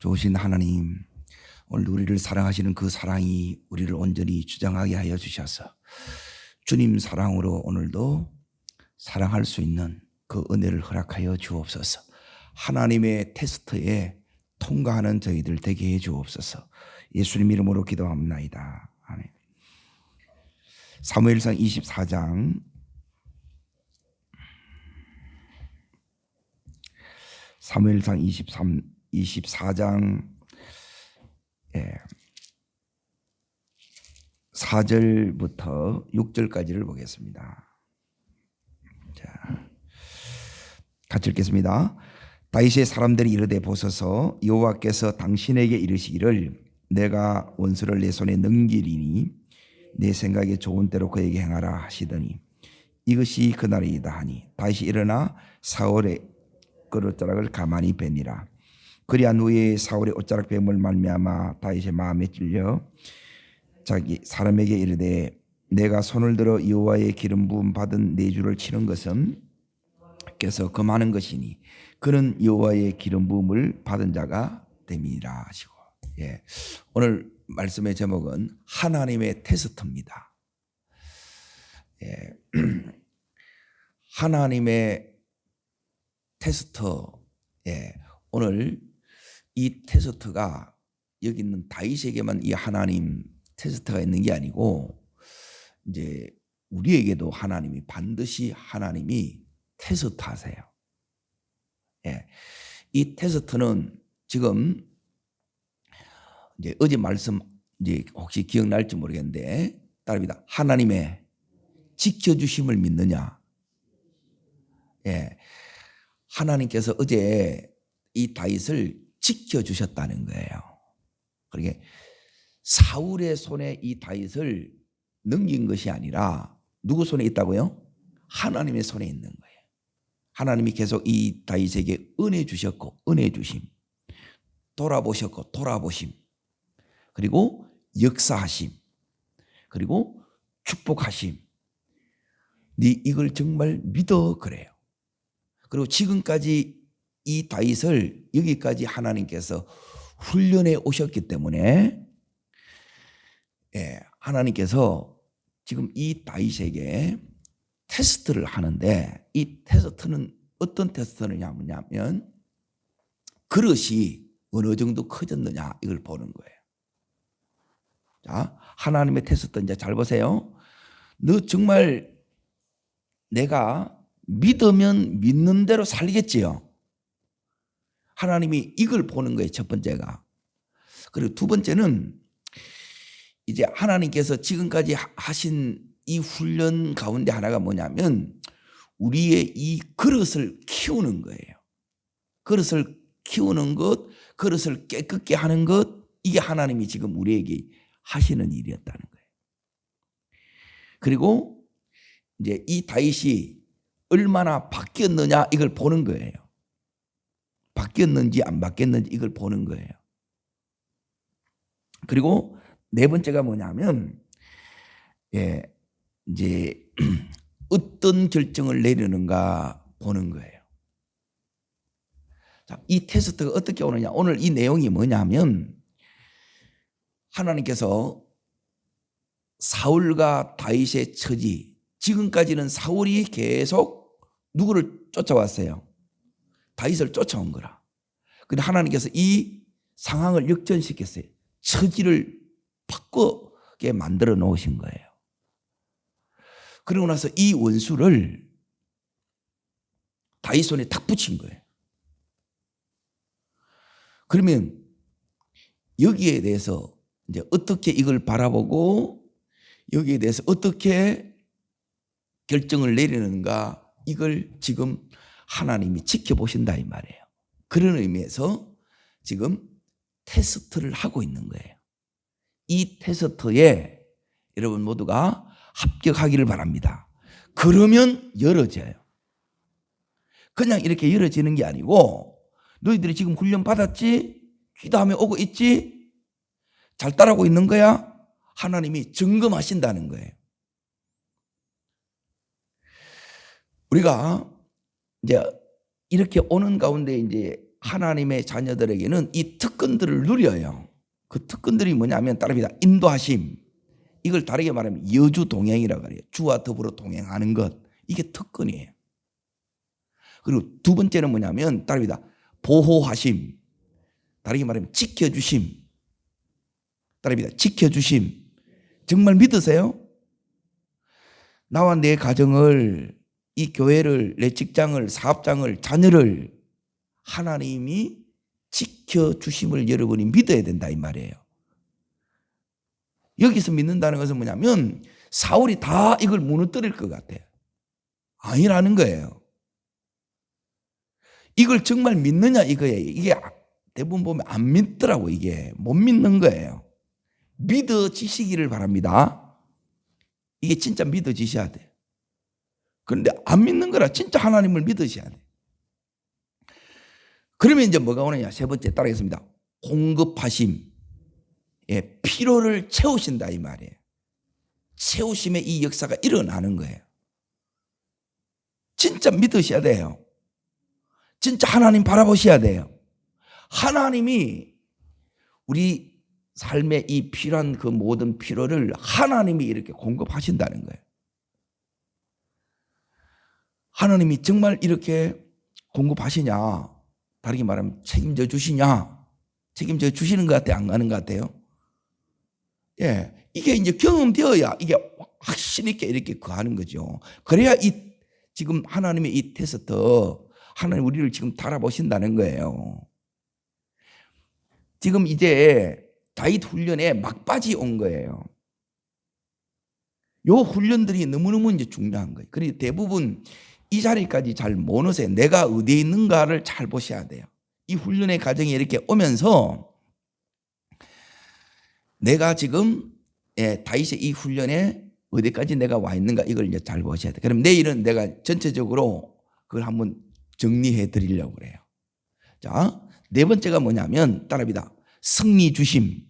좋으신 하나님, 오늘 우리를 사랑하시는 그 사랑이 우리를 온전히 주장하게 하여 주셔서 주님 사랑으로 오늘도 사랑할 수 있는 그 은혜를 허락하여 주옵소서. 하나님의 테스트에 통과하는 저희들 되게 해 주옵소서. 예수님 이름으로 기도합니다. 아멘. 사무엘상 24장 24장 4절부터 6절까지를 보겠습니다. 자, 같이 읽겠습니다. 다윗의 사람들이 이르되 보소서, 여호와께서 당신에게 이르시기를 내가 원수를 내 손에 넘기리니 내 생각에 좋은 대로 그에게 행하라 하시더니 이것이 그날이다 하니 다윗이 일어나 사울의 그릇자락을 가만히 베니라. 그리한 후에 사울의 옷자락 뱀을 말미암아 다윗의 마음에 찔려 자기 사람에게 이르되 내가 손을 들어 여호와의 기름 부음 받은 내 주를 치는 것은 께서 금하는 것이니 그는 여호와의 기름 부음을 받은 자가 됨이라 하시고. 오늘 말씀의 제목은 하나님의 테스트입니다. 하나님의 테스트. 오늘 이 테스트가 여기 있는 다윗에게만 이 하나님 테스트가 있는 게 아니고 이제 우리에게도 하나님이 반드시 하나님이 테스트 하세요. 이 테스트는 지금 이제 어제 말씀 이제 혹시 기억날지 모르겠는데 따릅니다. 하나님의 지켜주심을 믿느냐. 하나님께서 어제 이 다윗을 지켜주셨다는 거예요. 그러게 사울의 손에 이 다윗을 넘긴 것이 아니라 누구 손에 있다고요? 하나님의 손에 있는 거예요. 하나님이 계속 이 다윗에게 은혜 주셨고 은혜 주심, 돌아보셨고 돌아보심, 그리고 역사하심, 그리고 축복하심. 네 이걸 정말 믿어 그래요. 그리고 지금까지 이 다윗을 여기까지 하나님께서 훈련해 오셨기 때문에 하나님께서 지금 이 다윗에게 테스트를 하는데 이 테스트는 어떤 테스트냐면 그릇이 어느 정도 커졌느냐 이걸 보는 거예요. 자, 하나님의 테스트 이제 잘 보세요. 너 정말 내가 믿으면 믿는 대로 살겠지요. 하나님이 이걸 보는 거예요. 첫 번째가. 그리고 두 번째는 이제 하나님께서 지금까지 하신 이 훈련 가운데 하나가 뭐냐면 우리의 이 그릇을 키우는 거예요. 그릇을 키우는 것, 그릇을 깨끗게 하는 것, 이게 하나님이 지금 우리에게 하시는 일이었다는 거예요. 그리고 이제 이 다윗이 얼마나 바뀌었느냐 이걸 보는 거예요. 바뀌었는지 안 바뀌었는지 이걸 보는 거예요. 그리고 네 번째가 뭐냐면 이제 어떤 결정을 내리는가 보는 거예요. 자, 이 테스트가 어떻게 오느냐. 오늘 이 내용이 뭐냐면 하나님께서 사울과 다윗의 처지, 지금까지는 사울이 계속 누구를 쫓아왔어요? 다윗을 쫓아온 거라. 근데 하나님께서 이 상황을 역전시켰어요. 처지를 바꾸게 만들어 놓으신 거예요. 그러고 나서 이 원수를 다윗 손에 탁 붙인 거예요. 그러면 여기에 대해서 이제 어떻게 이걸 바라보고 여기에 대해서 어떻게 결정을 내리는가 이걸 지금 하나님이 지켜보신다 이 말이에요. 그런 의미에서 지금 테스트를 하고 있는 거예요. 이 테스트에 여러분 모두가 합격하기를 바랍니다. 그러면 열어져요. 그냥 이렇게 열어지는 게 아니고 너희들이 지금 훈련 받았지? 기도하며 오고 있지? 잘 따라오고 있는 거야? 하나님이 점검하신다는 거예요. 우리가 이제 이렇게 오는 가운데 이제 하나님의 자녀들에게는 이 특권들을 누려요. 그 특권들이 뭐냐면 따릅니다. 인도하심. 이걸 다르게 말하면 여주 동행이라고 그래요. 주와 더불어 동행하는 것. 이게 특권이에요. 그리고 두 번째는 뭐냐면 따릅니다. 보호하심. 다르게 말하면 지켜주심. 따릅니다. 지켜주심. 정말 믿으세요? 나와 내 가정을, 이 교회를, 내 직장을, 사업장을, 자녀를 하나님이 지켜주심을 여러분이 믿어야 된다 이 말이에요. 여기서 믿는다는 것은 뭐냐면 사울이 다 이걸 무너뜨릴 것 같아요. 아니라는 거예요. 이걸 정말 믿느냐 이거예요. 이게 대부분 보면 안 믿더라고. 이게 못 믿는 거예요. 믿어지시기를 바랍니다. 이게 진짜 믿어지셔야 돼요. 그런데 안 믿는 거라 진짜 하나님을 믿으셔야 돼요. 그러면 이제 뭐가 오느냐. 세 번째 따라하겠습니다. 공급하심. 예, 필요를 채우신다 이 말이에요. 채우심의 이 역사가 일어나는 거예요. 진짜 믿으셔야 돼요. 진짜 하나님 바라보셔야 돼요. 하나님이 우리 삶에 이 필요한 그 모든 필요를 하나님이 이렇게 공급하신다는 거예요. 하나님이 정말 이렇게 공급하시냐? 다르게 말하면 책임져 주시냐? 책임져 주시는 것 같아요? 안 가는 것 같아요? 예, 이게 이제 경험되어야 이게 확신 있게 이렇게 거하는 거죠. 그래야 이 지금 하나님의 이 테스트, 하나님 우리를 지금 달아보신다는 거예요. 지금 이제 다윗 훈련에 막바지 온 거예요. 요 훈련들이 너무너무 이제 중요한 거예요. 그래서 대부분 이 자리까지 잘 못 오세요. 내가 어디에 있는가를 잘 보셔야 돼요. 이 훈련의 과정이 이렇게 오면서 내가 지금 다윗의 이 훈련에 어디까지 내가 와 있는가 이걸 이제 잘 보셔야 돼요. 그럼 내일은 내가 전체적으로 그걸 한번 정리해 드리려고 그래요. 자, 네 번째가 뭐냐면 따라합니다. 승리 주심.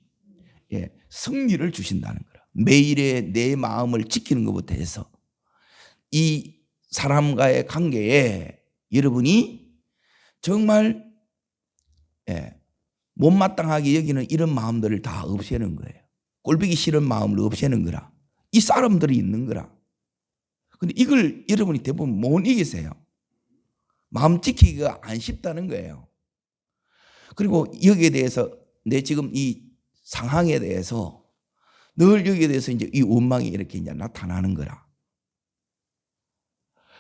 예, 승리를 주신다는 거라. 매일의 내 마음을 지키는 것부터 해서 이 사람과의 관계에 여러분이 정말 못마땅하게 여기는 이런 마음들을 다 없애는 거예요. 꼴보기 싫은 마음을 없애는 거라. 이 사람들이 있는 거라. 근데 이걸 여러분이 대부분 못 이기세요. 마음 지키기가 안 쉽다는 거예요. 그리고 여기에 대해서 내 지금 이 상황에 대해서 늘 여기에 대해서 이제 이 원망이 이렇게 이제 나타나는 거라.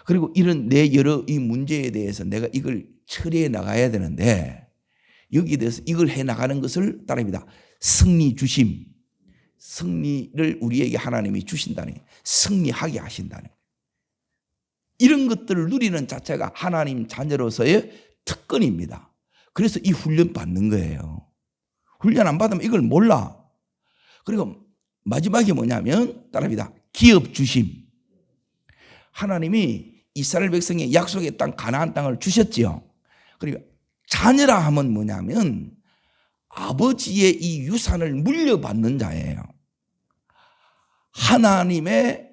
그리고 이런 내 여러 이 문제에 대해서 내가 이걸 처리해 나가야 되는데 여기에 대해서 이걸 해 나가는 것을 따릅니다. 승리 주심. 승리를 우리에게 하나님이 주신다는 거예요. 승리하게 하신다는 거예요. 이런 것들을 누리는 자체가 하나님 자녀로서의 특권입니다. 그래서 이 훈련 받는 거예요. 훈련 안 받으면 이걸 몰라. 그리고 마지막이 뭐냐면 따릅니다. 기업 주심. 하나님이 이스라엘 백성의 약속의 땅 가나안 땅을 주셨지요. 그리고 자녀라 하면 뭐냐면 아버지의 이 유산을 물려받는 자예요. 하나님의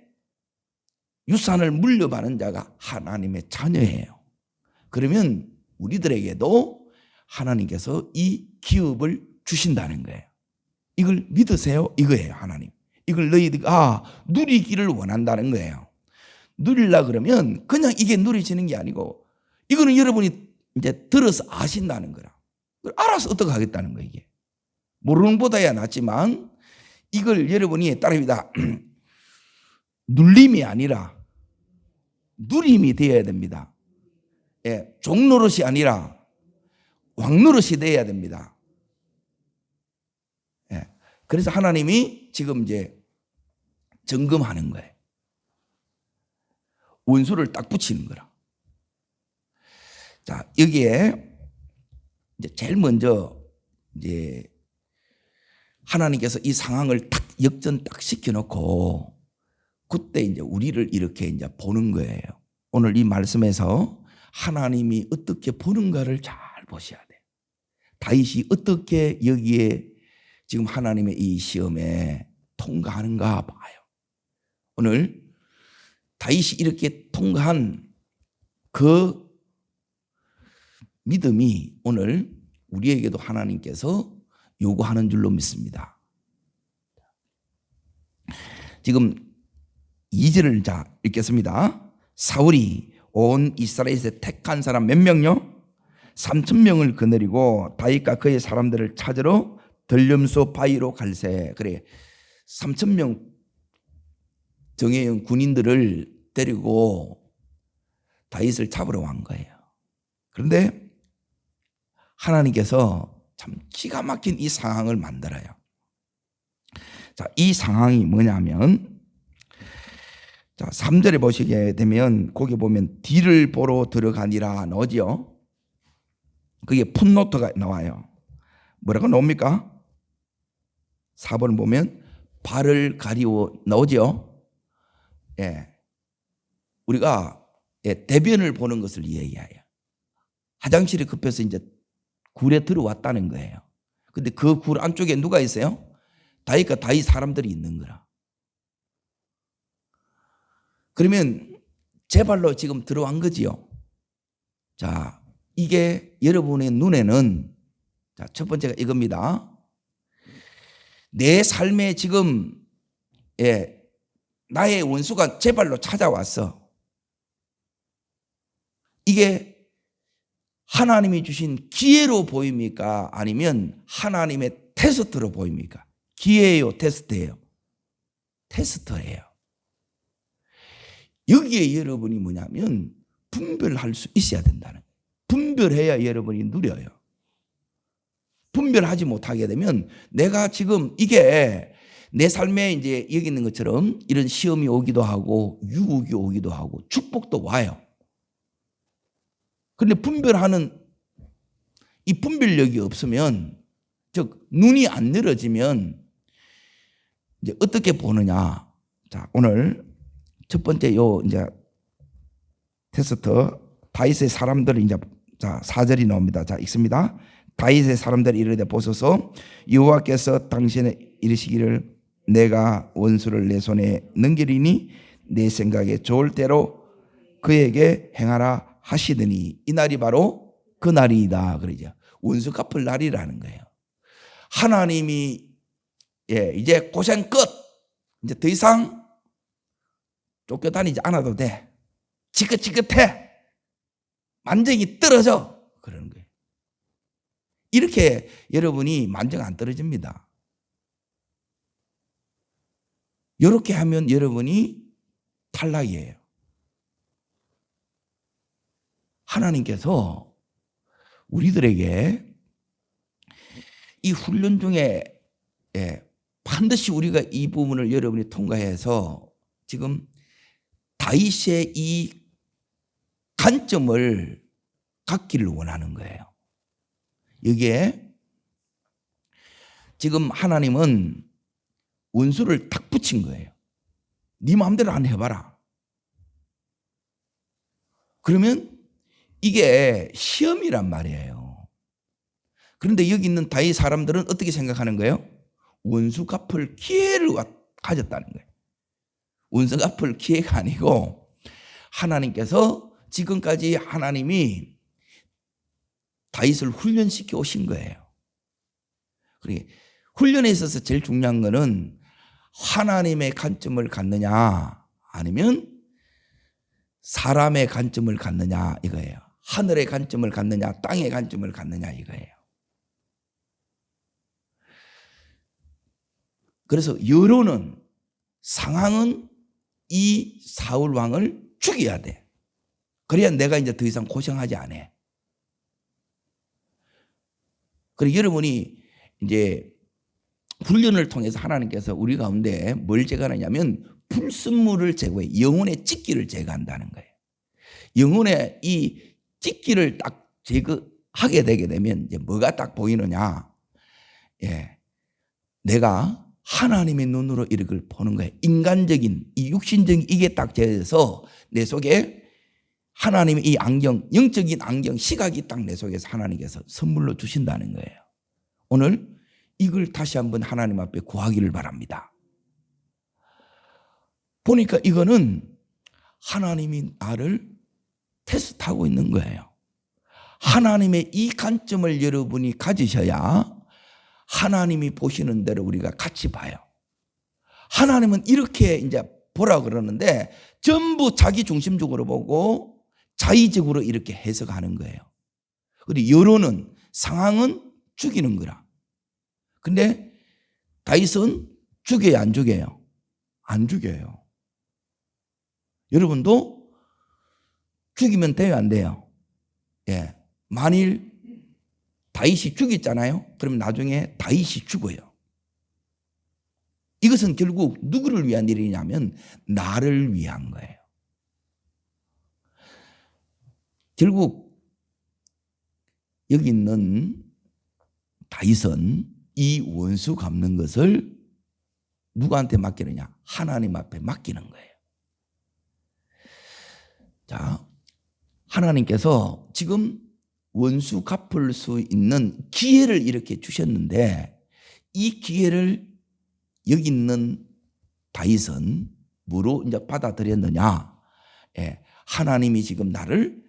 유산을 물려받는 자가 하나님의 자녀예요. 그러면 우리들에게도 하나님께서 이 기업을 주신다는 거예요. 이걸 믿으세요? 이거예요, 하나님. 이걸 너희가 누리기를 원한다는 거예요. 누리려 그러면 그냥 이게 누리지는 게 아니고 이거는 여러분이 이제 들어서 아신다는 거라. 알아서 어떻게 하겠다는 거예요, 이게. 모르는 보다야 낫지만 이걸 여러분이 따릅니다. 눌림이 아니라 누림이 되어야 됩니다. 예, 종노릇이 아니라 왕노릇이 되어야 됩니다. 예, 그래서 하나님이 지금 이제 점검하는 거예요. 원수를 딱 붙이는 거라. 자, 여기에 이제 제일 먼저 이제 하나님께서 이 상황을 딱 역전 딱 시켜놓고 그때 이제 우리를 이렇게 이제 보는 거예요. 오늘 이 말씀에서 하나님이 어떻게 보는가를 잘 보셔야 돼요. 다윗이 어떻게 여기에 지금 하나님의 이 시험에 통과하는가 봐요. 오늘 다윗이 이렇게 통과한 그 믿음이 오늘 우리에게도 하나님께서 요구하는 줄로 믿습니다. 지금 2절을 자 읽겠습니다. 사울이 온 이스라엘에서 택한 사람 몇 명요? 3,000명을 거느리고 다윗과 그의 사람들을 찾으러 들림소 바위로 갈새. 그래, 3,000명 정예용 군인들을 데리고 다윗을 잡으러 간 거예요. 그런데 하나님께서 참 기가 막힌 이 상황을 만들어요. 자, 이 상황이 뭐냐면, 자, 3절에 보시게 되면 거기 보면 뒤를 보러 들어가니라 나오죠. 그게 풋노트가 나와요. 뭐라고 나옵니까? 4번을 보면 발을 가리워 나오죠. 예. 우리가 대변을 보는 것을 이야기해요. 화장실이 급해서 이제 굴에 들어왔다는 거예요. 근데 그 굴 안쪽에 누가 있어요? 다윗과 다윗 사람들이 있는 거라. 그러면 제 발로 지금 들어간 거지요. 자, 이게 여러분의 눈에는, 자, 첫 번째가 이겁니다. 내 삶에 지금 나의 원수가 제 발로 찾아왔어. 이게 하나님이 주신 기회로 보입니까? 아니면 하나님의 테스트로 보입니까? 기회예요, 테스트예요? 테스트예요. 여기에 여러분이 뭐냐면 분별할 수 있어야 된다는 거예요. 분별해야 여러분이 누려요. 분별하지 못하게 되면 내가 지금 이게 내 삶에 이제 여기 있는 것처럼 이런 시험이 오기도 하고 유혹이 오기도 하고 축복도 와요. 그런데 분별하는 이 분별력이 없으면, 즉 눈이 안 늘어지면 이제 어떻게 보느냐. 자, 오늘 첫 번째 요 이제 테스트, 다윗의 사람들이 이제, 자, 4절이 나옵니다. 자, 읽습니다. 다윗의 사람들이 이르되 보소서, 여호와께서 당신에 이르시기를 내가 원수를 내 손에 넘기리니 내 생각에 좋을 대로 그에게 행하라 하시더니 이 날이 바로 그 날이다. 그러죠. 원수 갚을 날이라는 거예요. 하나님이 이제 고생 끝, 이제 더 이상 쫓겨다니지 않아도 돼. 지긋지긋해. 만정이 떨어져. 그러는 거예요. 이렇게 여러분이 만정 안 떨어집니다. 이렇게 하면 여러분이 탈락이에요. 하나님께서 우리들에게 이 훈련 중에 반드시 우리가 이 부분을 여러분이 통과해서 지금 다윗의 이 관점을 갖기를 원하는 거예요. 여기에 지금 하나님은 원수를 탁 붙인 거예요. 네 마음대로 안 해봐라. 그러면 이게 시험이란 말이에요. 그런데 여기 있는 다윗 사람들은 어떻게 생각하는 거예요? 원수 갚을 기회를 가졌다는 거예요. 원수 갚을 기회가 아니고 하나님께서 지금까지 하나님이 다윗을 훈련시켜 오신 거예요. 그러니까 훈련에 있어서 제일 중요한 거는 하나님의 관점을 갖느냐 아니면 사람의 관점을 갖느냐 이거예요. 하늘의 관점을 갖느냐 땅의 관점을 갖느냐 이거예요. 그래서 여론은, 상황은 이 사울 왕을 죽여야 돼. 그래야 내가 이제 더 이상 고생하지 않아. 그리고 여러분이 이제 훈련을 통해서 하나님께서 우리 가운데 뭘 제거하냐면 불순물을 제거해 영혼의 찢기를 제거한다는 거예요. 영혼의 이 찢기를 딱 제거하게 되게 되면 이제 뭐가 딱 보이느냐? 내가 하나님의 눈으로 이걸 보는 거예요. 인간적인 이 육신적인 이게 딱 제해서 내 속에 하나님의 이 안경, 영적인 안경, 시각이 딱 내 속에서 하나님께서 선물로 주신다는 거예요. 오늘 이걸 다시 한번 하나님 앞에 구하기를 바랍니다. 보니까 이거는 하나님이 나를 테스트하고 있는 거예요. 하나님의 이 관점을 여러분이 가지셔야 하나님이 보시는 대로 우리가 같이 봐요. 하나님은 이렇게 이제 보라 그러는데 전부 자기 중심적으로 보고 자의적으로 이렇게 해석하는 거예요. 그리고 여론은, 상황은 죽이는 거라. 근데 다윗은 죽여요, 안 죽여요? 안 죽여요. 여러분도 죽이면 돼요, 안 돼요? 예. 만일 다윗이 죽였잖아요. 그러면 나중에 다윗이 죽어요. 이것은 결국 누구를 위한 일이냐면 나를 위한 거예요. 결국 여기 있는 다윗은 이 원수 갚는 것을 누구한테 맡기느냐? 하나님 앞에 맡기는 거예요. 자, 하나님께서 지금 원수 갚을 수 있는 기회를 이렇게 주셨는데 이 기회를 여기 있는 다윗은 뭐로 이제 받아들였느냐? 예, 하나님이 지금 나를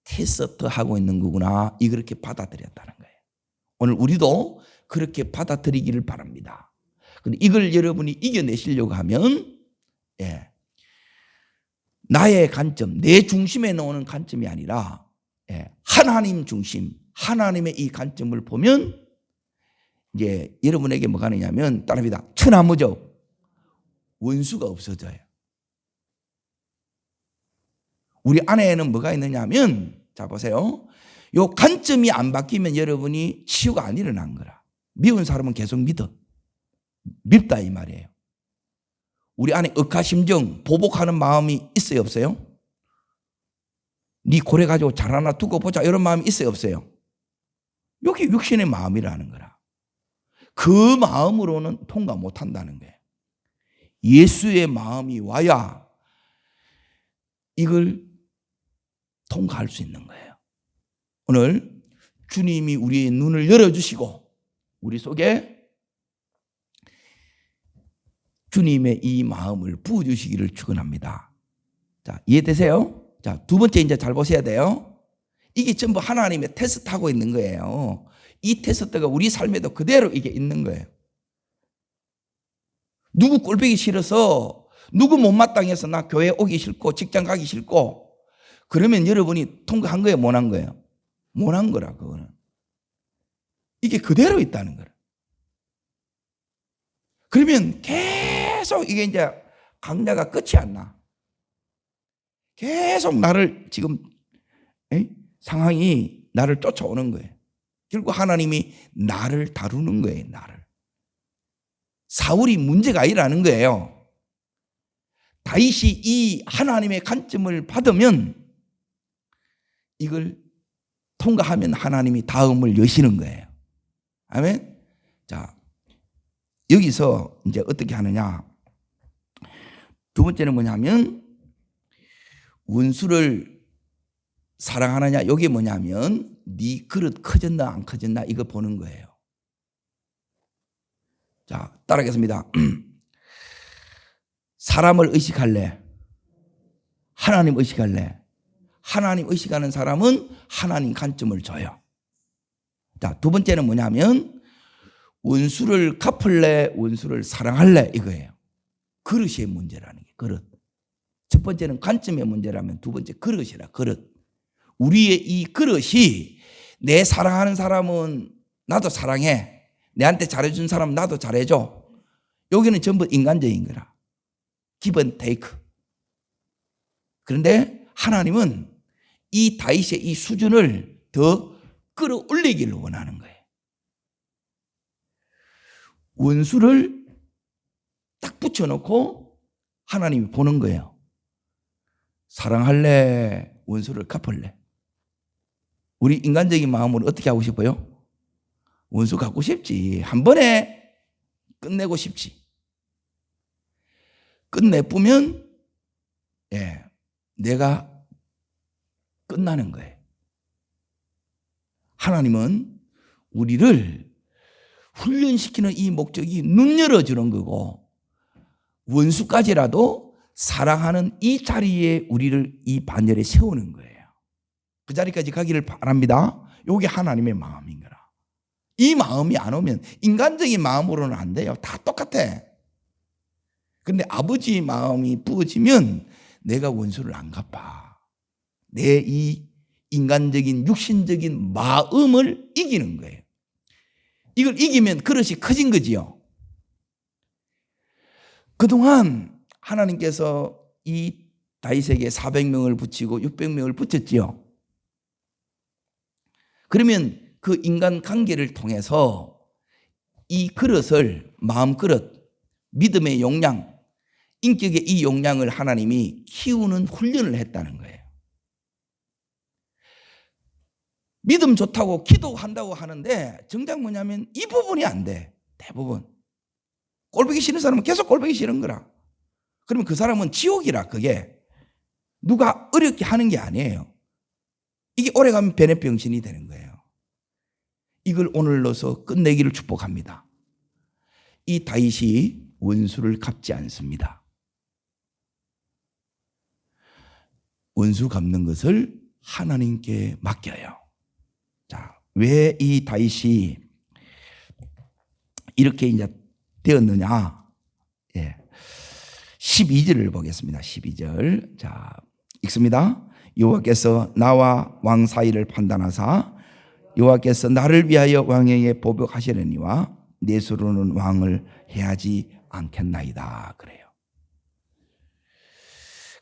테스트하고 있는 거구나. 이렇게 받아들였다는 거예요. 오늘 우리도 그렇게 받아들이기를 바랍니다. 근데 이걸 여러분이 이겨내시려고 하면 예, 나의 관점, 내 중심에 놓는 관점이 아니라 하나님 중심, 하나님의 이 관점을 보면 이제 여러분에게 뭐가 되냐면 따라합니다. 천하무적 원수가 없어져요. 우리 안에는 뭐가 있느냐 하면 자 보세요. 요 관점이 안 바뀌면 여러분이 치유가 안 일어난 거라. 미운 사람은 계속 믿어. 밉다 이 말이에요. 우리 안에 억하심정, 보복하는 마음이 있어요, 없어요? 네 고래 가지고 잘 하나 두고 보자 이런 마음이 있어요, 없어요? 여기 육신의 마음이라는 거라. 그 마음으로는 통과 못 한다는 거예요. 예수의 마음이 와야 이걸 통과할 수 있는 거예요. 오늘 주님이 우리의 눈을 열어주시고 우리 속에 주님의 이 마음을 부어주시기를 축원합니다. 자, 이해되세요? 자, 두 번째 이제 잘 보셔야 돼요. 이게 전부 하나님의 테스트하고 있는 거예요. 이 테스트가 우리 삶에도 그대로 이게 있는 거예요. 누구 꼴보기 싫어서, 누구 못마땅해서 나 교회 오기 싫고 직장 가기 싫고 그러면 여러분이 통과한 거예요, 못한 거예요? 못한 거라 그거는. 이게 그대로 있다는 거라. 그러면 계속 이게 이제 강야가 끝이 안 나. 계속 나를 지금 상황이 나를 쫓아오는 거예요. 결국 하나님이 나를 다루는 거예요. 나를. 사울이 문제가 아니라는 거예요. 다윗이 이 하나님의 관점을 받으면 이걸 통과하면 하나님이 다음을 여시는 거예요. 아멘. 자, 여기서 이제 어떻게 하느냐? 두 번째는 뭐냐면 원수를 사랑하느냐? 이게 뭐냐면 네 그릇 커졌나 안 커졌나 이거 보는 거예요. 자, 따라하겠습니다. 사람을 의식할래? 하나님 의식할래? 하나님 의식하는 사람은 하나님 관점을 줘요. 자, 두 번째는 뭐냐면 원수를 갚을래? 원수를 사랑할래? 이거예요. 그릇의 문제라는 게 그릇. 첫 번째는 관점의 문제라면 두 번째 그릇이라 그릇. 우리의 이 그릇이 내 사랑하는 사람은 나도 사랑해. 내한테 잘해준 사람은 나도 잘해줘. 여기는 전부 인간적인 거라. 기브 테이크. 그런데 하나님은 이 다윗의 이 수준을 더 끌어올리기를 원하는 거예요. 원수를 딱 붙여놓고 하나님이 보는 거예요. 사랑할래? 원수를 갚을래? 우리 인간적인 마음으로 어떻게 하고 싶어요? 원수 갚고 싶지. 한 번에 끝내고 싶지. 끝내쁘면 내가 끝나는 거예요. 하나님은 우리를 훈련시키는 이 목적이 눈 열어주는 거고 원수까지라도 사랑하는 이 자리에 우리를 이 반열에 세우는 거예요. 그 자리까지 가기를 바랍니다. 이게 하나님의 마음인 거라. 이 마음이 안 오면 인간적인 마음으로는 안 돼요. 다 똑같아. 그런데 아버지의 마음이 부어지면 내가 원수를 안 갚아. 내 이 인간적인 육신적인 마음을 이기는 거예요. 이걸 이기면 그릇이 커진 거지요. 그동안 하나님께서 이 다윗에게 400명을 붙이고 600명을 붙였지요. 그러면 그 인간 관계를 통해서 이 그릇을, 마음 그릇, 믿음의 용량, 인격의 이 용량을 하나님이 키우는 훈련을 했다는 거예요. 믿음 좋다고 기도한다고 하는데 정작 뭐냐면 이 부분이 안 돼. 대부분. 꼴보기 싫은 사람은 계속 꼴보기 싫은 거라. 그러면 그 사람은 지옥이라. 그게 누가 어렵게 하는 게 아니에요. 이게 오래가면 변해병신이 되는 거예요. 이걸 오늘로서 끝내기를 축복합니다. 이 다윗이 원수를 갚지 않습니다. 원수 갚는 것을 하나님께 맡겨요. 자, 왜 이 다윗이 이렇게 이제 되었느냐? 예. 12절을 보겠습니다. 12절. 자, 읽습니다. 여호와께서 나와 왕 사이를 판단하사 여호와께서 나를 위하여 왕에게 보복하시려니와 내 수로는 왕을 해하지 않겠나이다. 그래요.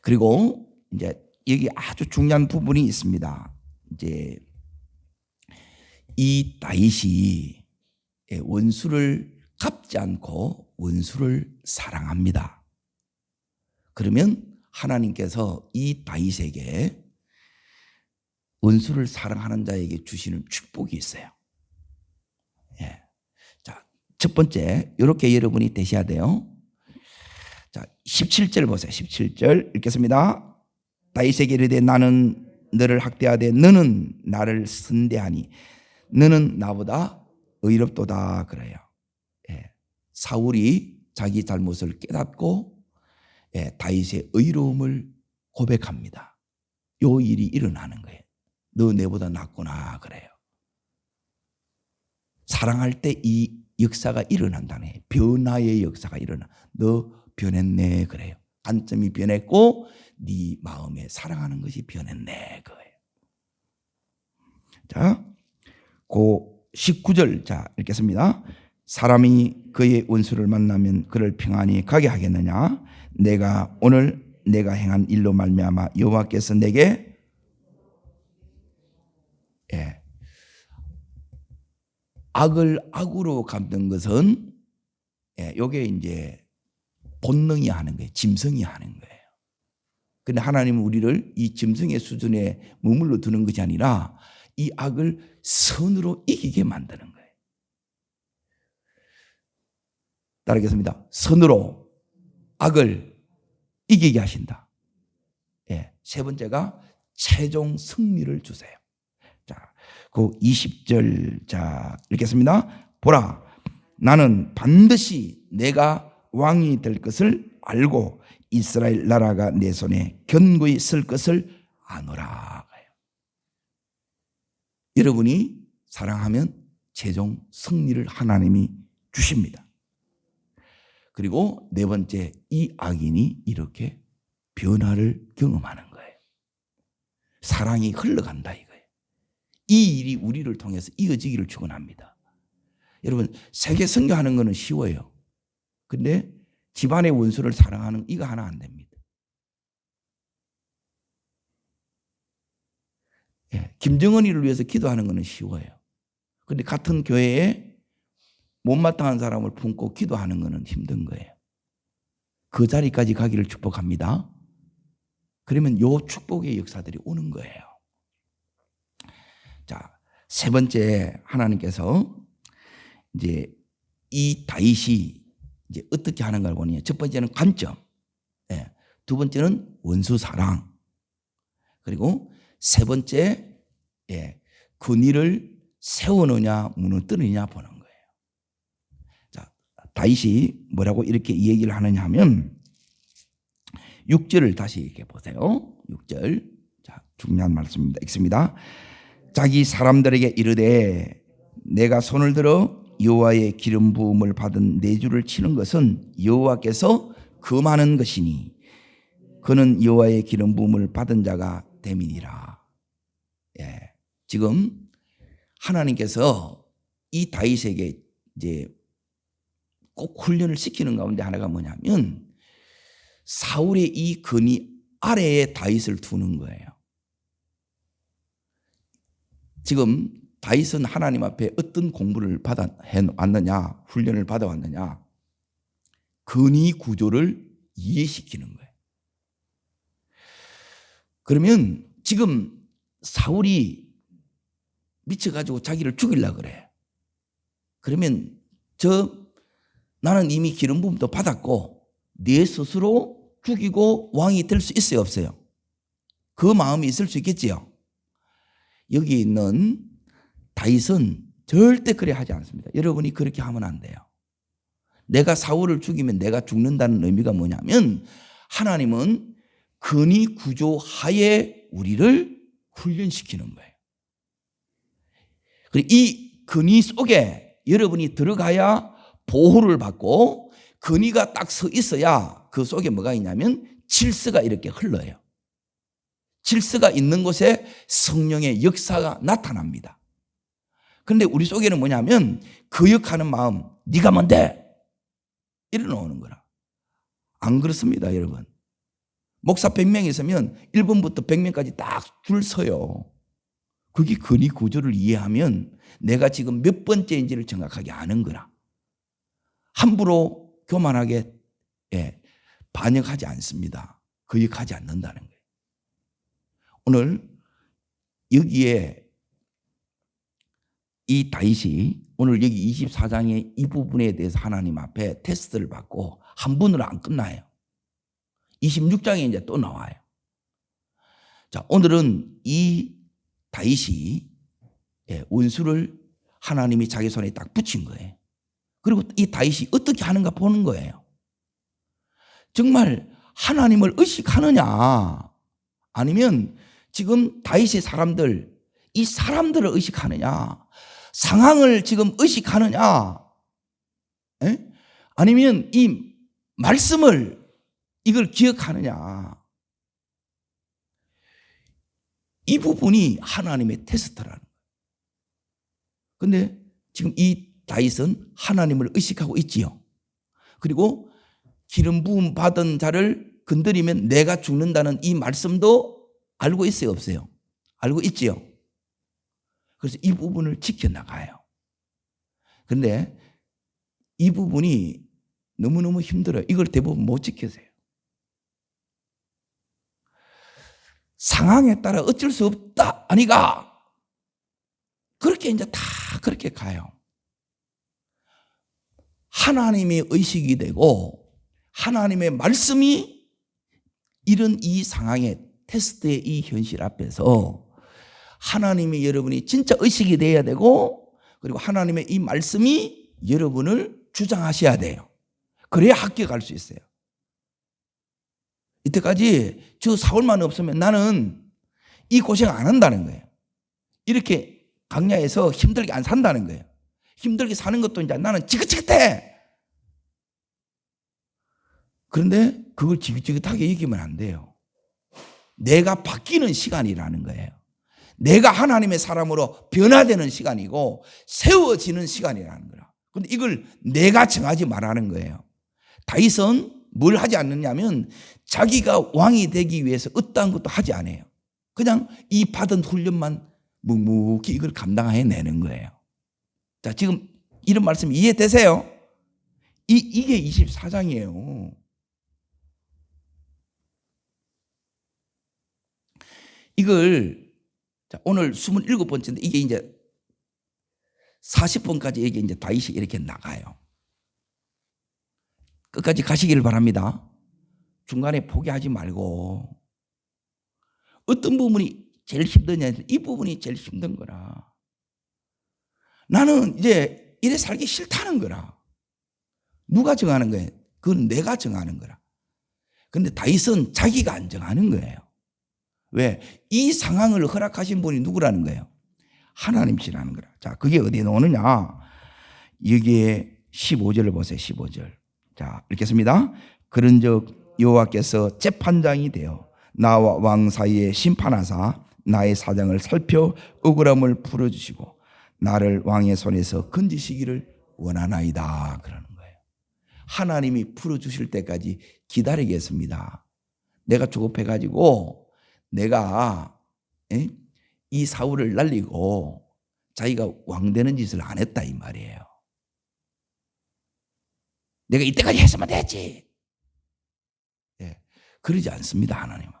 그리고 이제 여기 아주 중요한 부분이 있습니다. 이제 이 다윗이 원수를 갚지 않고 원수를 사랑합니다. 그러면 하나님께서 이 다윗에게 원수를 사랑하는 자에게 주시는 축복이 있어요. 예. 자, 첫 번째, 이렇게 여러분이 되셔야 돼요. 자, 17절 보세요. 17절 읽겠습니다. 다윗에게 이르되 나는 너를 학대하되 너는 나를 선대하니 너는 나보다 의롭도다. 그래요. 예. 사울이 자기 잘못을 깨닫고 다윗의 의로움을 고백합니다. 요 일이 일어나는 거예요. 너 내보다 낫구나. 그래요. 사랑할 때 이 역사가 일어난다네. 변화의 역사가 일어나. 너 변했네. 그래요. 관점이 변했고 네 마음에 사랑하는 것이 변했네. 그거예요. 자, 그 19절 자 읽겠습니다. 사람이 그의 원수를 만나면 그를 평안히 가게 하겠느냐? 오늘 내가 행한 일로 말미암아 여호와께서 내게 악을 악으로 갚는 것은 요게 이제 본능이 하는 거예요. 짐승이 하는 거예요. 그런데 하나님은 우리를 이 짐승의 수준에 머물러 두는 것이 아니라 이 악을 선으로 이기게 만드는 거예요. 따르겠습니다. 선으로 악을 이기게 하신다. 세 번째가 최종 승리를 주세요. 자, 그 20절 자 읽겠습니다. 보라, 나는 반드시 내가 왕이 될 것을 알고 이스라엘 나라가 내 손에 견고히 쓸 것을 아노라. 여러분이 사랑하면 최종 승리를 하나님이 주십니다. 그리고 네 번째, 이 악인이 이렇게 변화를 경험하는 거예요. 사랑이 흘러간다 이거예요. 이 일이 우리를 통해서 이어지기를 축원합니다. 여러분, 세계 선교하는 거는 쉬워요. 근데 집안의 원수를 사랑하는 이거 하나 안 됩니다. 김정은이를 위해서 기도하는 거는 쉬워요. 그런데 같은 교회에 못마땅한 사람을 품고 기도하는 거는 힘든 거예요. 그 자리까지 가기를 축복합니다. 그러면 요 축복의 역사들이 오는 거예요. 자, 세 번째, 하나님께서 이제 이 다윗이 이제 어떻게 하는 걸 보니, 첫 번째는 관점, 두 번째는 원수 사랑, 그리고 세 번째, 근위를 세우느냐 무너뜨리느냐 보는 거예요. 자, 다윗이 뭐라고 이렇게 얘기를 하느냐 하면 6절을 다시 이렇게 보세요. 6절. 자, 중요한 말씀입니다. 읽습니다. 자기 사람들에게 이르되 내가 손을 들어 여호와의 기름 부음을 받은 네 줄을 치는 것은 여호와께서 금하는 것이니 그는 여호와의 기름 부음을 받은 자가 됨이니라. 예. 지금 하나님께서 이 다윗에게 이제 꼭 훈련을 시키는 가운데 하나가 뭐냐면 사울의 이 근위 아래에 다윗을 두는 거예요. 지금 다윗은 하나님 앞에 어떤 공부를 받아왔느냐, 훈련을 받아왔느냐, 근위 구조를 이해시키는 거예요. 그러면 지금 사울이 미쳐가지고 자기를 죽이려고 그래. 그러면 나는 이미 기름 부음도 받았고 내 스스로 죽이고 왕이 될 수 있어요, 없어요? 그 마음이 있을 수 있겠지요. 여기 있는 다윗은 절대 그래 하지 않습니다. 여러분이 그렇게 하면 안 돼요. 내가 사울을 죽이면 내가 죽는다는 의미가 뭐냐면 하나님은 근위 구조 하에 우리를 훈련시키는 거예요. 그리고 이 근위 속에 여러분이 들어가야 보호를 받고 근위가 딱 서 있어야 그 속에 뭐가 있냐면 질서가 이렇게 흘러요. 질서가 있는 곳에 성령의 역사가 나타납니다. 그런데 우리 속에는 뭐냐면 거역하는 마음, 네가 뭔데? 이러나오는 거라. 안 그렇습니다, 여러분. 목사 100명 있으면 1번부터 100명까지 딱 줄 서요. 그게 근위 구조를 이해하면 내가 지금 몇 번째인지를 정확하게 아는 거라. 함부로 교만하게 반역하지 않습니다. 거역하지 않는다는 거예요. 오늘 여기에 이 다윗이 오늘 여기 24장의 이 부분에 대해서 하나님 앞에 테스트를 받고 한 번으로 안 끝나요. 26장에 이제 또 나와요. 자, 오늘은 이 다윗이 원수를 하나님이 자기 손에 딱 붙인 거예요. 그리고 이 다윗이 어떻게 하는가 보는 거예요. 정말 하나님을 의식하느냐 아니면 지금 다윗의 사람들, 이 사람들을 의식하느냐, 상황을 지금 의식하느냐, 아니면 이 말씀을 이걸 기억하느냐. 이 부분이 하나님의 테스트라는 거예요. 그런데 지금 이 다윗은 하나님을 의식하고 있지요. 그리고 기름 부음 받은 자를 건드리면 내가 죽는다는 이 말씀도 알고 있어요, 없어요? 알고 있지요. 그래서 이 부분을 지켜나가요. 그런데 이 부분이 너무너무 힘들어요. 이걸 대부분 못 지켜세요. 상황에 따라 어쩔 수 없다, 아니가. 그렇게 이제 다 그렇게 가요. 하나님의 의식이 되고 하나님의 말씀이 이런 이 상황에 테스트의 이 현실 앞에서 하나님이 여러분이 진짜 의식이 돼야 되고 그리고 하나님의 이 말씀이 여러분을 주장하셔야 돼요. 그래야 합격할 수 있어요. 이때까지 저 사울만 없으면 나는 이 고생 안 한다는 거예요. 이렇게 강야에서 힘들게 안 산다는 거예요. 힘들게 사는 것도 이제 나는 지긋지긋해. 그런데 그걸 지긋지긋하게 여기면 안 돼요. 내가 바뀌는 시간이라는 거예요. 내가 하나님의 사람으로 변화되는 시간이고 세워지는 시간이라는 거라. 그런데 이걸 내가 정하지 말라는 거예요. 다윗은 뭘 하지 않느냐면 자기가 왕이 되기 위해서 어떠한 것도 하지 않아요. 그냥 이 받은 훈련만 묵묵히 이걸 감당해내는 거예요. 자, 지금 이런 말씀 이해되세요? 이게 24장이에요. 이걸 오늘 27번째인데 이게 이제 40번까지 이게 이제 다윗이 이렇게 나가요. 끝까지 가시기를 바랍니다. 중간에 포기하지 말고 어떤 부분이 제일 힘드냐, 이 부분이 제일 힘든 거라. 나는 이제 이래 살기 싫다는 거라. 누가 정하는 거예요? 그건 내가 정하는 거라. 그런데 다윗은 자기가 안 정하는 거예요. 왜? 이 상황을 허락하신 분이 누구라는 거예요? 하나님이시라는 거라. 자, 그게 어디에 나오느냐? 여기에 15절을 보세요. 15절. 자, 읽겠습니다. 그런즉 여호와께서 재판장이 되어 나와 왕 사이에 심판하사 나의 사정을 살펴 억울함을 풀어주시고 나를 왕의 손에서 건지시기를 원하나이다. 그러는 거예요. 하나님이 풀어주실 때까지 기다리겠습니다. 내가 조급해가지고 내가 이 사울을 날리고 자기가 왕 되는 짓을 안 했다 이 말이에요. 내가 이때까지 했으면 됐지. 네, 그러지 않습니다. 하나님은.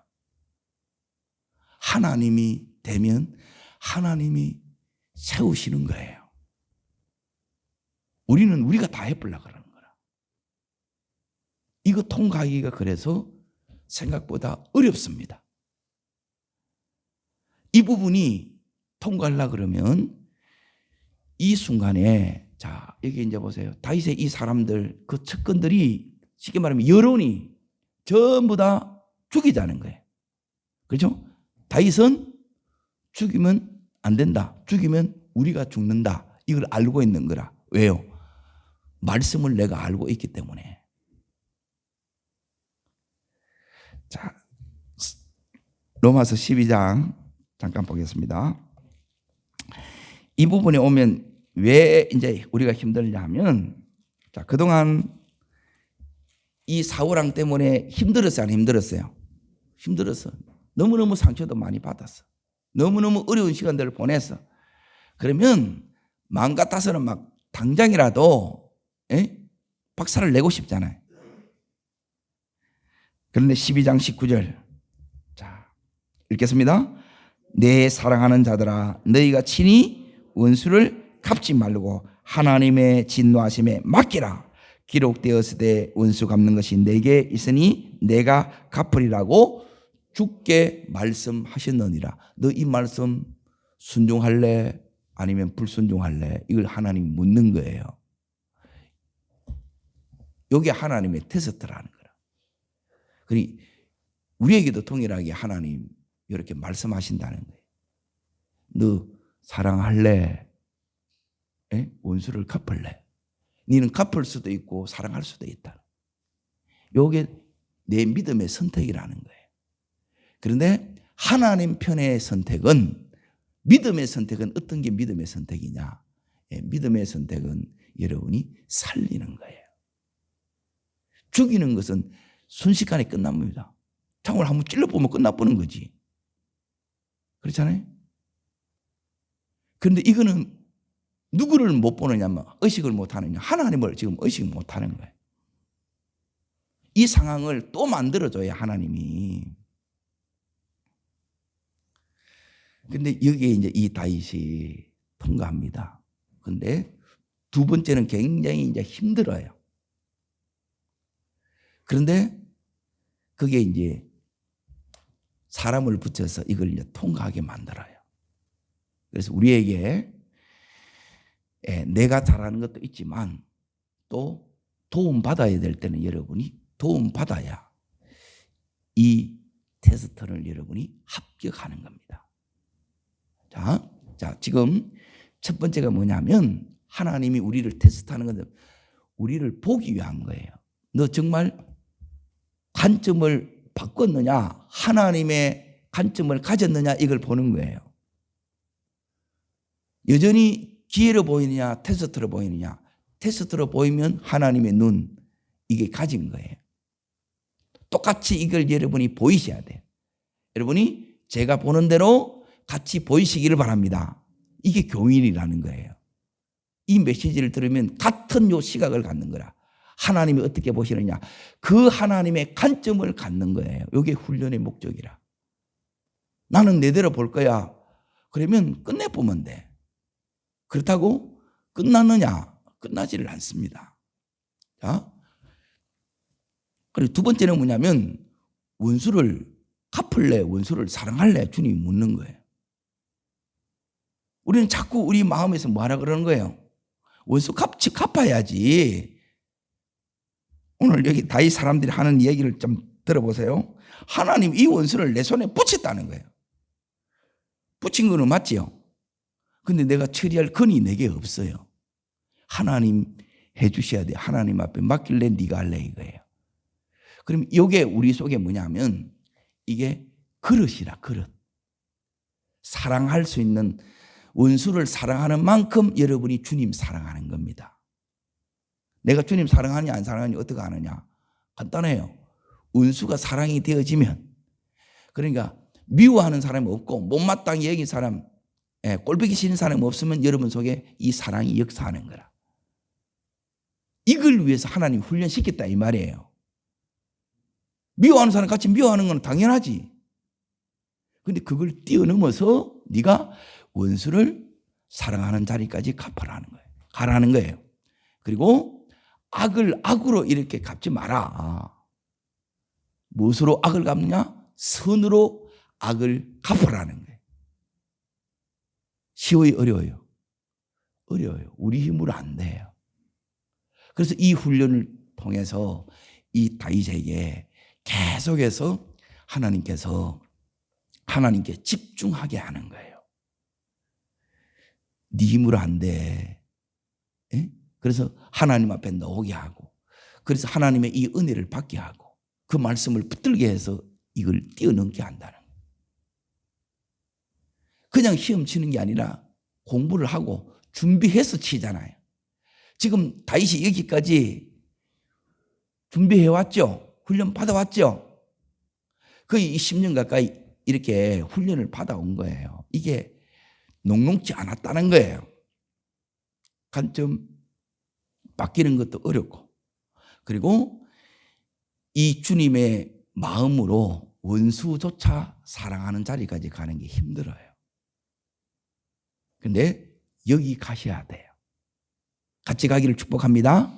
하나님이 되면 하나님이 세우시는 거예요. 우리는 우리가 다 해보려고 그러는 거라. 이거 통과하기가 그래서 생각보다 어렵습니다. 이 부분이 통과하려고 그러면 이 순간에 자 여기 이제 보세요. 다윗의 이 사람들 그 측근들이 쉽게 말하면 여론이 전부 다 죽이자는 거예요. 그렇죠? 다윗은 죽이면 안 된다. 죽이면 우리가 죽는다. 이걸 알고 있는 거라. 왜요? 말씀을 내가 알고 있기 때문에. 자, 로마서 12장 잠깐 보겠습니다. 이 부분에 오면 왜 이제 우리가 힘들냐면, 자, 그동안 이 사울왕 때문에 힘들었어요? 안 힘들었어요? 힘들었어. 너무너무 상처도 많이 받았어. 너무너무 어려운 시간들을 보냈어. 그러면 마음 같아서는 막 당장이라도 박살을 내고 싶잖아요. 그런데 12장 19절 자 읽겠습니다. 내 사랑하는 자들아 너희가 친히 원수를 갚지 말고 하나님의 진노하심에 맡기라. 기록되었으되 원수 갚는 것이 내게 있으니 내가 갚으리라고 주께 말씀하셨느니라. 너 이 말씀 순종할래? 아니면 불순종할래? 이걸 하나님 묻는 거예요. 이게 하나님의 테스트라는 거라. 그러니 우리에게도 동일하게 하나님 이렇게 말씀하신다는 거예요. 너 사랑할래? 원수를 갚을래? 너는 갚을 수도 있고 사랑할 수도 있다. 이게 내 믿음의 선택이라는 거예요. 그런데 하나님 편의 선택은, 믿음의 선택은 어떤 게 믿음의 선택이냐? 믿음의 선택은 여러분이 살리는 거예요. 죽이는 것은 순식간에 끝납니다. 창을 한번 찔러보면 끝나버는 거지. 그렇잖아요? 그런데 이거는 누구를 못 보느냐면 의식을 못 하느냐. 하나님을 지금 의식 못 하는 거예요. 이 상황을 또 만들어줘야 하나님이. 근데 여기에 이제 이 다윗이 통과합니다. 근데 두 번째는 굉장히 이제 힘들어요. 그런데 그게 이제 사람을 붙여서 이걸 이제 통과하게 만들어요. 그래서 우리에게 내가 잘하는 것도 있지만 또 도움 받아야 될 때는 여러분이 도움 받아야 이 테스트를 여러분이 합격하는 겁니다. 자, 지금 첫 번째가 뭐냐면 하나님이 우리를 테스트하는 건데 우리를 보기 위한 거예요. 너 정말 관점을 바꿨느냐, 하나님의 관점을 가졌느냐 이걸 보는 거예요. 여전히 기회로 보이느냐 테스트로 보이느냐. 테스트로 보이면 하나님의 눈 이게 가진 거예요. 똑같이 이걸 여러분이 보이셔야 돼요. 여러분이 제가 보는 대로 같이 보이시기를 바랍니다. 이게 교인이라는 거예요. 이 메시지를 들으면 같은 요 시각을 갖는 거라. 하나님이 어떻게 보시느냐. 그 하나님의 관점을 갖는 거예요. 이게 훈련의 목적이라. 나는 내대로 볼 거야. 그러면 끝내보면 돼. 그렇다고 끝났느냐? 끝나지를 않습니다. 자, 그리고 두 번째는 뭐냐면 원수를 갚을래? 원수를 사랑할래? 주님이 묻는 거예요. 우리는 자꾸 우리 마음에서 뭐하라 그러는 거예요? 원수 갚아야지. 오늘 여기 다윗 사람들이 하는 얘기를 좀 들어보세요. 하나님 이 원수를 내 손에 붙였다는 거예요. 붙인 거는 맞지요. 근데 내가 처리할 건이 내게 없어요. 하나님 해주셔야 돼. 하나님 앞에 맡길래 네가 할래 이거예요. 그럼 이게 우리 속에 뭐냐면 이게 그릇이라 그릇. 사랑할 수 있는 원수를 사랑하는 만큼 여러분이 주님 사랑하는 겁니다. 내가 주님 사랑하냐 안 사랑하냐 어떻게 아느냐? 간단해요. 원수가 사랑이 되어지면, 그러니까 미워하는 사람이 없고 못마땅히 여긴 사람, 꼴보기 싫은 사람이 없으면 여러분 속에 이 사랑이 역사하는 거라. 이걸 위해서 하나님 훈련시켰다 이 말이에요. 미워하는 사람 같이 미워하는 건 당연하지. 근데 그걸 뛰어넘어서 네가 원수를 사랑하는 자리까지 갚아라는 거예요. 가라는 거예요. 그리고 악을 악으로 이렇게 갚지 마라. 무엇으로 악을 갚느냐? 선으로 악을 갚아라는 거예요. 쉬워요, 어려워요? 어려워요. 우리 힘으로 안 돼요. 그래서 이 훈련을 통해서 이 다윗에게 계속해서 하나님께 집중하게 하는 거예요. 네 힘으로 안 돼. 그래서 하나님 앞에 나오게 하고, 그래서 하나님의 이 은혜를 받게 하고, 그 말씀을 붙들게 해서 이걸 뛰어넘게 한다는 거예요. 그냥 시험 치는 게 아니라 공부를 하고 준비해서 치잖아요. 지금 다윗이 여기까지 준비해왔죠. 훈련 받아왔죠. 거의 10년 가까이 이렇게 훈련을 받아온 거예요. 이게 녹록지 않았다는 거예요. 관점 바뀌는 것도 어렵고, 그리고 이 주님의 마음으로 원수조차 사랑하는 자리까지 가는 게 힘들어요. 근데 여기 가셔야 돼요. 같이 가기를 축복합니다.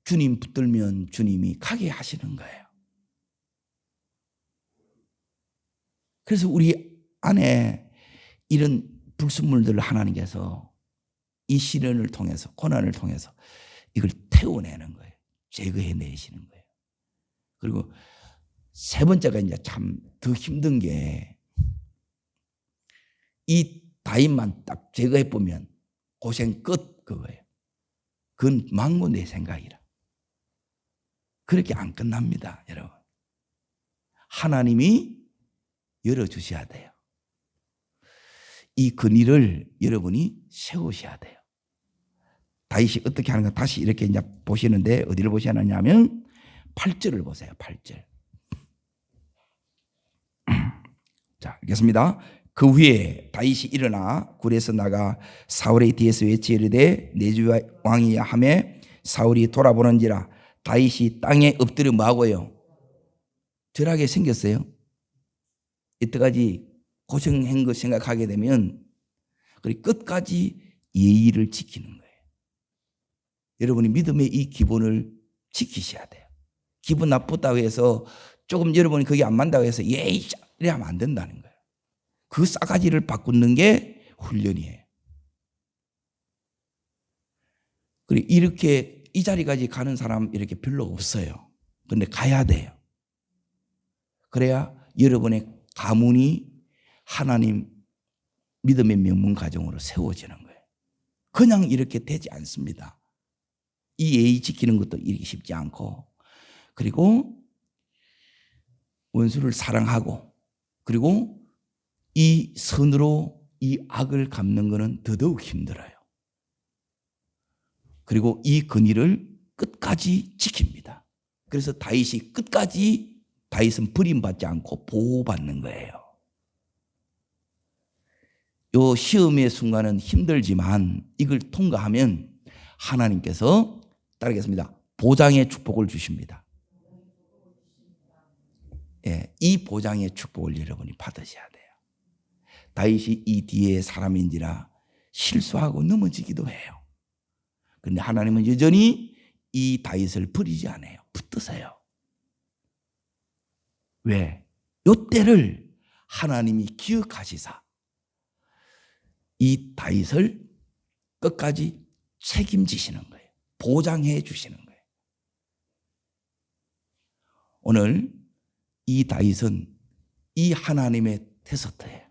주님 붙들면 주님이 가게 하시는 거예요. 그래서 우리 안에 이런 불순물들을 하나님께서 이 시련을 통해서, 고난을 통해서 이걸 태워내는 거예요. 제거해내시는 거예요. 그리고 세 번째가 이제 참 더 힘든 게, 이 다윗만 딱 제거해보면 고생 끝 그거예요. 그건 망고 내 생각이라. 그렇게 안 끝납니다, 여러분. 하나님이 열어주셔야 돼요. 이 근위를 여러분이 세우셔야 돼요. 다윗이 어떻게 하는가 다시 이렇게 이제 보시는데, 어디를 보셔야 하냐면 8절을 보세요. 8절. 자, 읽겠습니다. 그 후에 다윗이 일어나 굴에서 나가 사울의 뒤에서 외치 이르되 내 주 왕이야 하매 사울이 돌아보는지라 다윗이 땅에 엎드려 뭐하고요? 절하게 생겼어요. 이때까지 고생한 거 생각하게 되면 끝까지 예의를 지키는 거예요. 여러분이 믿음의 이 기본을 지키셔야 돼요. 기분 나쁘다고 해서 조금 여러분이 그게 안 맞다고 해서 예의 이래 하면 안 된다는 거예요. 그 싸가지를 바꾸는 게 훈련이에요. 그리고 이렇게 이 자리까지 가는 사람 이렇게 별로 없어요. 그런데 가야 돼요. 그래야 여러분의 가문이 하나님 믿음의 명문 가정으로 세워지는 거예요. 그냥 이렇게 되지 않습니다. 이 예의 지키는 것도 이렇게 쉽지 않고, 그리고 원수를 사랑하고, 그리고 이 선으로 이 악을 갚는 것은 더더욱 힘들어요. 그리고 이 근위를 끝까지 지킵니다. 그래서 다윗이 끝까지, 다윗은 버림받지 않고 보호받는 거예요. 요 시험의 순간은 힘들지만 이걸 통과하면 하나님께서, 따르겠습니다, 보장의 축복을 주십니다. 예, 이 보장의 축복을 여러분이 받으셔야 돼요. 다윗이 이 뒤에 사람인지라 실수하고 넘어지기도 해요. 그런데 하나님은 여전히 이 다윗을 버리지 않아요. 붙드세요. 왜? 요 때를 하나님이 기억하시사 이 다윗을 끝까지 책임지시는 거예요. 보장해 주시는 거예요. 오늘 이 다윗은 이 하나님의 테스트예요.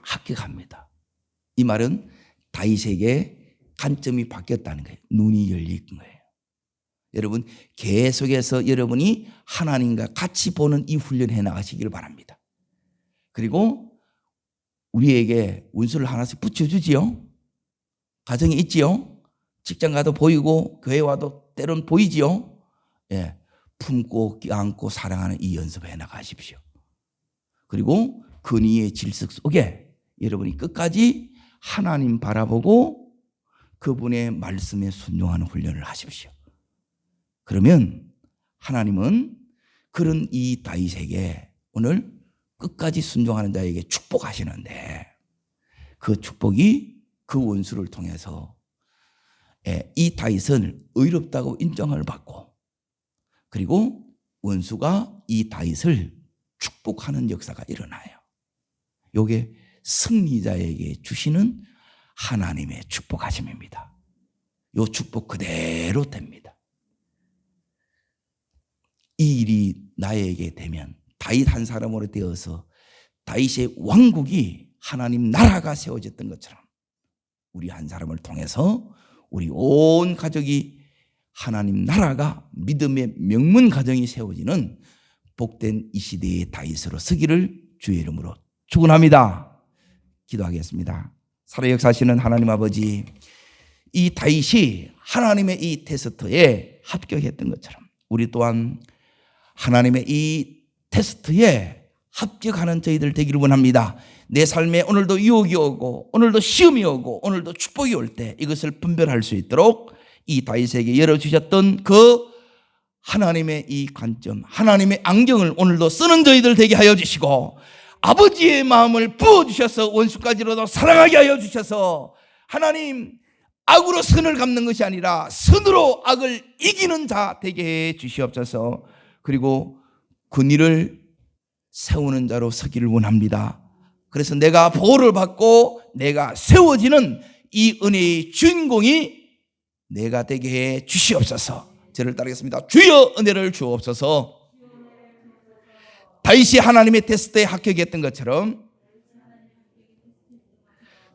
합격합니다. 이 말은 다윗에게 관점이 바뀌었다는 거예요. 눈이 열린 거예요. 여러분 계속해서 여러분이 하나님과 같이 보는 이 훈련 해나가시길 바랍니다. 그리고 우리에게 원수를 하나씩 붙여주지요. 가정에 있지요. 직장 가도 보이고 교회 와도 때론 보이지요. 예, 품고 껴안고 사랑하는 이 연습해 나가십시오. 그리고 근위의 질서 속에 여러분이 끝까지 하나님 바라보고 그분의 말씀에 순종하는 훈련을 하십시오. 그러면 하나님은 그런 이 다윗에게 오늘 끝까지 순종하는 자에게 축복하시는데 그 축복이 그 원수를 통해서 이 다윗은 의롭다고 인정을 받고 그리고 원수가 이 다윗을 축복하는 역사가 일어나요. 이게 승리자에게 주시는 하나님의 축복하심입니다. 이 축복 그대로 됩니다. 이 일이 나에게 되면 다윗 한 사람으로 되어서 다윗의 왕국이 하나님 나라가 세워졌던 것처럼 우리 한 사람을 통해서 우리 온 가족이 하나님 나라가 믿음의 명문 가정이 세워지는 복된 이 시대의 다윗으로 서기를 주의 이름으로 축원합니다. 기도하겠습니다. 살아 역사하시는 하나님 아버지, 이 다윗이 하나님의 이 테스트에 합격했던 것처럼 우리 또한 하나님의 이 테스트에 합격하는 저희들 되기를 원합니다. 내 삶에 오늘도 유혹이 오고 오늘도 시험이 오고 오늘도 축복이 올 때 이것을 분별할 수 있도록 이 다윗에게 열어주셨던 그 하나님의 이 관점, 하나님의 안경을 오늘도 쓰는 저희들 되게 하여 주시고 아버지의 마음을 부어주셔서 원수까지로도 사랑하게 하여 주셔서 하나님 악으로 선을 갚는 것이 아니라 선으로 악을 이기는 자 되게 해 주시옵소서. 그리고 군의를 세우는 자로 서기를 원합니다. 그래서 내가 보호를 받고 내가 세워지는 이 은혜의 주인공이 내가 되게 해 주시옵소서. 저를 따르겠습니다. 주여 은혜를 주옵소서. 다윗이 하나님의 테스트에 합격했던 것처럼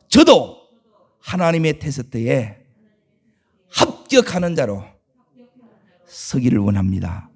저도 하나님의 테스트에 합격하는 자로 서기를 원합니다.